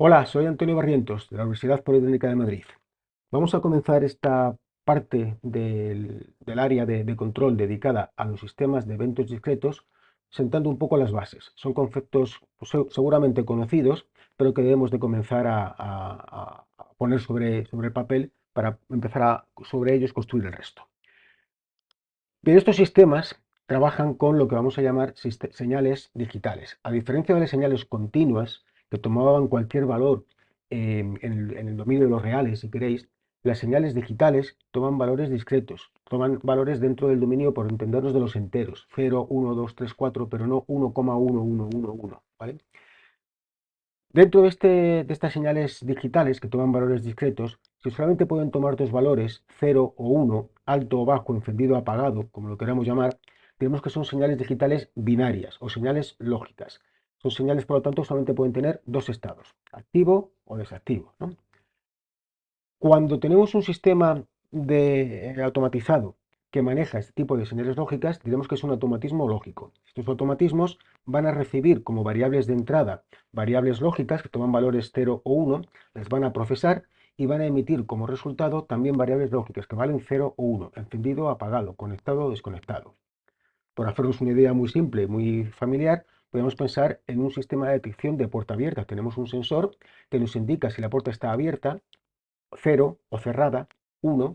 Hola, soy Antonio Barrientos, de la Universidad Politécnica de Madrid. Vamos a comenzar esta parte del área de control dedicada a los sistemas de eventos discretos, sentando un poco las bases. Son conceptos pues, seguramente conocidos, pero que debemos de comenzar a poner sobre el papel para empezar sobre ellos construir el resto. Bien, estos sistemas trabajan con lo que vamos a llamar señales digitales. A diferencia de las señales continuas, que tomaban cualquier valor en el dominio de los reales, si queréis, las señales digitales toman valores discretos, toman valores dentro del dominio, por entendernos, de los enteros, 0, 1, 2, 3, 4, pero no 1,1111, ¿vale? Dentro de estas señales digitales que toman valores discretos, si solamente pueden tomar dos valores, 0 o 1, alto o bajo, encendido o apagado, como lo queramos llamar, tenemos que son señales digitales binarias o señales lógicas. Son señales, por lo tanto, solamente pueden tener dos estados, activo o desactivo, ¿no? Cuando tenemos un sistema automatizado que maneja este tipo de señales lógicas, diremos que es un automatismo lógico. Estos automatismos van a recibir como variables de entrada variables lógicas que toman valores 0 o 1, las van a procesar y van a emitir como resultado también variables lógicas que valen 0 o 1, encendido o apagado, conectado o desconectado. Por hacernos una idea muy simple, muy familiar, podemos pensar en un sistema de detección de puerta abierta. Tenemos un sensor que nos indica si la puerta está abierta, 0 o cerrada, 1,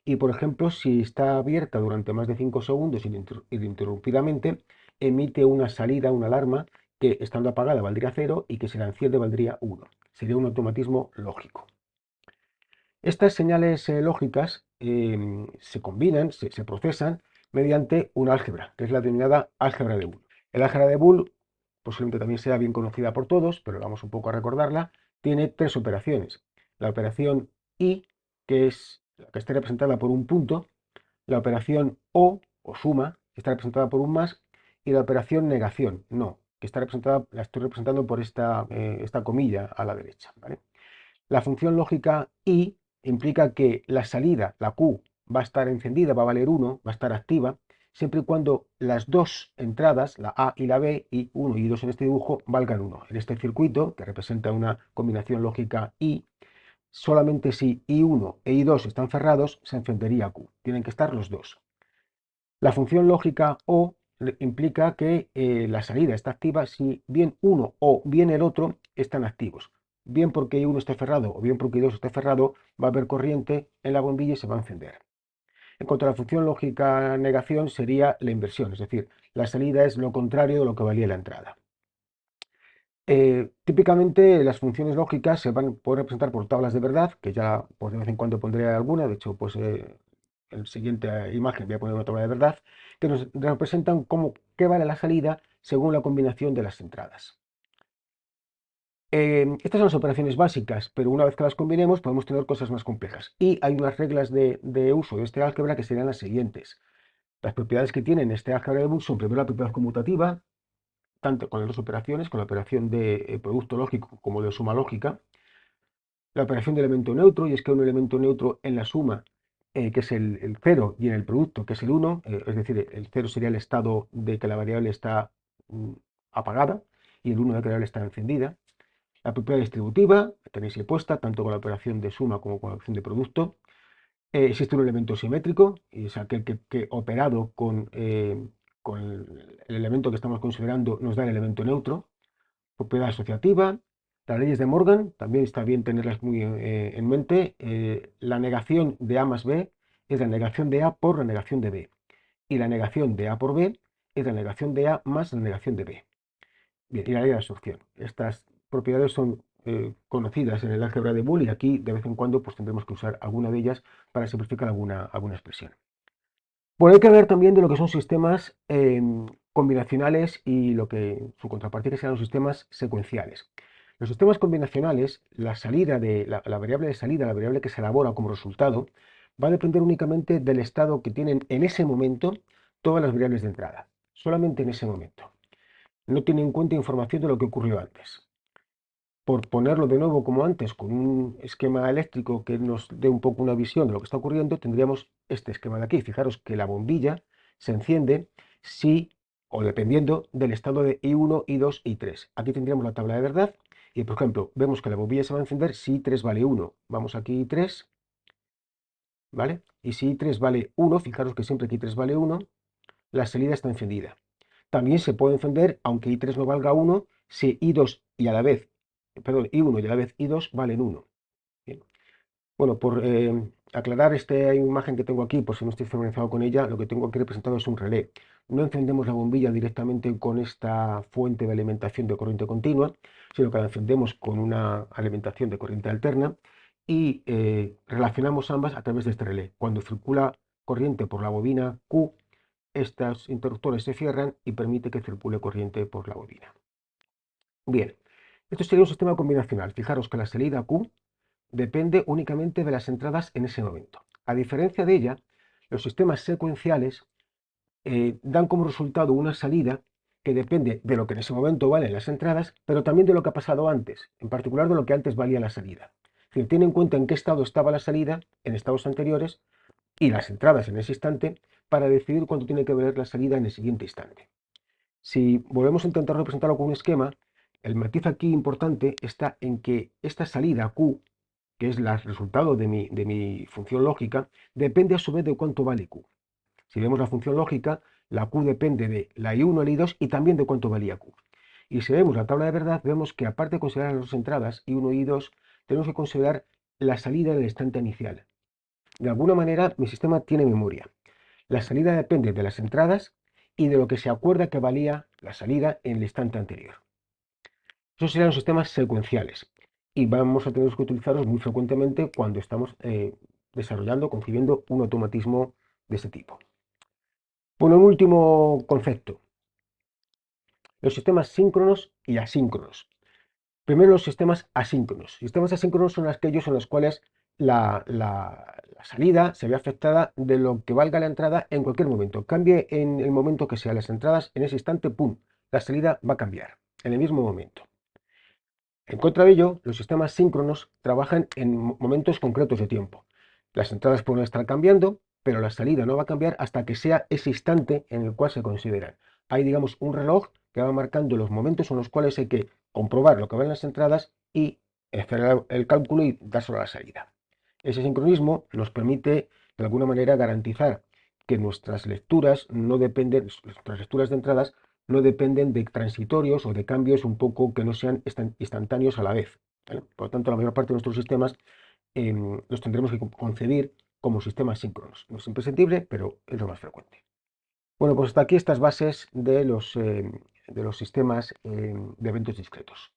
y por ejemplo, si está abierta durante más de 5 segundos ininterrumpidamente, emite una salida, una alarma, que estando apagada valdría 0 y que si la enciende valdría 1. Sería un automatismo lógico. Estas señales lógicas se combinan, se procesan mediante una álgebra, que es la denominada álgebra de Boole. El álgebra de Boole posiblemente también sea bien conocida por todos, pero vamos un poco a recordarla. Tiene tres operaciones. La operación I, que es la que está representada por un punto, la operación o suma, que está representada por un más, y la operación negación, no, que está representada, la estoy representando por esta comilla a la derecha, ¿vale? La función lógica I implica que la salida, la Q, va a estar encendida, va a valer 1, va a estar activa, siempre y cuando las dos entradas, la A y la B, I1 y I2 en este dibujo, valgan 1. En este circuito, que representa una combinación lógica I, solamente si I1 e I2 están cerrados, se encendería Q. Tienen que estar los dos. La función lógica O implica que la salida está activa si bien uno o bien el otro están activos. Bien porque I1 esté cerrado o bien porque I2 esté cerrado, va a haber corriente en la bombilla y se va a encender. En cuanto a la función lógica negación, sería la inversión, es decir, la salida es lo contrario de lo que valía la entrada. Típicamente las funciones lógicas se van a poder representar por tablas de verdad, que ya pues, de vez en cuando pondré alguna, de hecho, pues en la siguiente imagen voy a poner una tabla de verdad, que nos representan qué vale la salida según la combinación de las entradas. Estas son las operaciones básicas, pero una vez que las combinemos podemos tener cosas más complejas. Y hay unas reglas de uso de este álgebra que serían las siguientes. Las propiedades que tienen este álgebra de Boole son primero la propiedad conmutativa, tanto con las dos operaciones, con la operación de producto lógico como de suma lógica, la operación de elemento neutro, y es que un elemento neutro en la suma, que es el 0, y en el producto, que es el 1, es decir, el 0 sería el estado de que la variable está mm, apagada, y el 1 de que la variable está encendida. La propiedad distributiva, la tenéis ahí puesta, tanto con la operación de suma como con la operación de producto. Existe un elemento simétrico, y es aquel que operado con el elemento que estamos considerando nos da el elemento neutro. Propiedad asociativa, las leyes de Morgan, también está bien tenerlas muy en mente. La negación de A más B es la negación de A por la negación de B. Y la negación de A por B es la negación de A más la negación de B. Bien, y la ley de absorción. Estas propiedades son conocidas en el álgebra de Boole y aquí de vez en cuando pues, tendremos que usar alguna de ellas para simplificar alguna expresión. Bueno, hay que hablar también de lo que son sistemas combinacionales y lo que su contrapartida sean los sistemas secuenciales. Los sistemas combinacionales, la variable de salida, la variable que se elabora como resultado, va a depender únicamente del estado que tienen en ese momento todas las variables de entrada, solamente en ese momento. No tiene en cuenta información de lo que ocurrió antes. Por ponerlo de nuevo como antes, con un esquema eléctrico que nos dé un poco una visión de lo que está ocurriendo, tendríamos este esquema de aquí. Fijaros que la bombilla se enciende si, o dependiendo del estado de I1, I2, I3. Aquí tendríamos la tabla de verdad Y por ejemplo, vemos que la bombilla se va a encender si I3 vale 1. Vamos aquí I3, ¿vale? Y si I3 vale 1, fijaros que siempre que I3 vale 1, la salida está encendida. También se puede encender, aunque I3 no valga 1, si I2 y a la vez, perdón, I1 y a la vez I2 valen 1. Bien. Bueno, por aclarar esta imagen que tengo aquí, por si no estoy familiarizado con ella, lo que tengo aquí representado es un relé. No encendemos la bombilla directamente con esta fuente de alimentación de corriente continua, sino que la encendemos con una alimentación de corriente alterna y relacionamos ambas a través de este relé. Cuando circula corriente por la bobina Q, estos interruptores se cierran y permite que circule corriente por la bobina. Bien, esto sería un sistema combinacional. Fijaros que la salida Q depende únicamente de las entradas en ese momento. A diferencia de ella, los sistemas secuenciales dan como resultado una salida que depende de lo que en ese momento valen las entradas, pero también de lo que ha pasado antes, en particular de lo que antes valía la salida. Es decir, tiene en cuenta en qué estado estaba la salida en estados anteriores y las entradas en ese instante para decidir cuánto tiene que valer la salida en el siguiente instante. Si volvemos a intentar representarlo con un esquema, el matiz aquí importante está en que esta salida Q, que es el resultado de mi función lógica, depende a su vez de cuánto vale Q. Si vemos la función lógica, la Q depende de la I1, la I2 y también de cuánto valía Q. Y si vemos la tabla de verdad, vemos que aparte de considerar las dos entradas, I1 y I2, tenemos que considerar la salida del instante inicial. De alguna manera, mi sistema tiene memoria. La salida depende de las entradas y de lo que se acuerda que valía la salida en el instante anterior. Esos serían los sistemas secuenciales y vamos a tener que utilizarlos muy frecuentemente cuando estamos desarrollando, concibiendo un automatismo de este tipo. Bueno, un último concepto, los sistemas síncronos y asíncronos. Primero, los sistemas asíncronos. Sistemas asíncronos son aquellos en los cuales la salida se ve afectada de lo que valga la entrada en cualquier momento. Cambie en el momento que sea las entradas, en ese instante, ¡pum!, la salida va a cambiar en el mismo momento. En contra de ello, los sistemas síncronos trabajan en momentos concretos de tiempo. Las entradas pueden estar cambiando, pero la salida no va a cambiar hasta que sea ese instante en el cual se consideran. Hay, digamos, un reloj que va marcando los momentos en los cuales hay que comprobar lo que van las entradas y hacer el cálculo y dárselo a la salida. Ese sincronismo nos permite, de alguna manera, garantizar que nuestras lecturas no dependen, nuestras lecturas de entradas no dependen de transitorios o de cambios un poco que no sean instantáneos a la vez, ¿vale? Por lo tanto, la mayor parte de nuestros sistemas los tendremos que concebir como sistemas síncronos. No es imprescindible, pero es lo más frecuente. Bueno, pues hasta aquí estas bases de los sistemas de eventos discretos.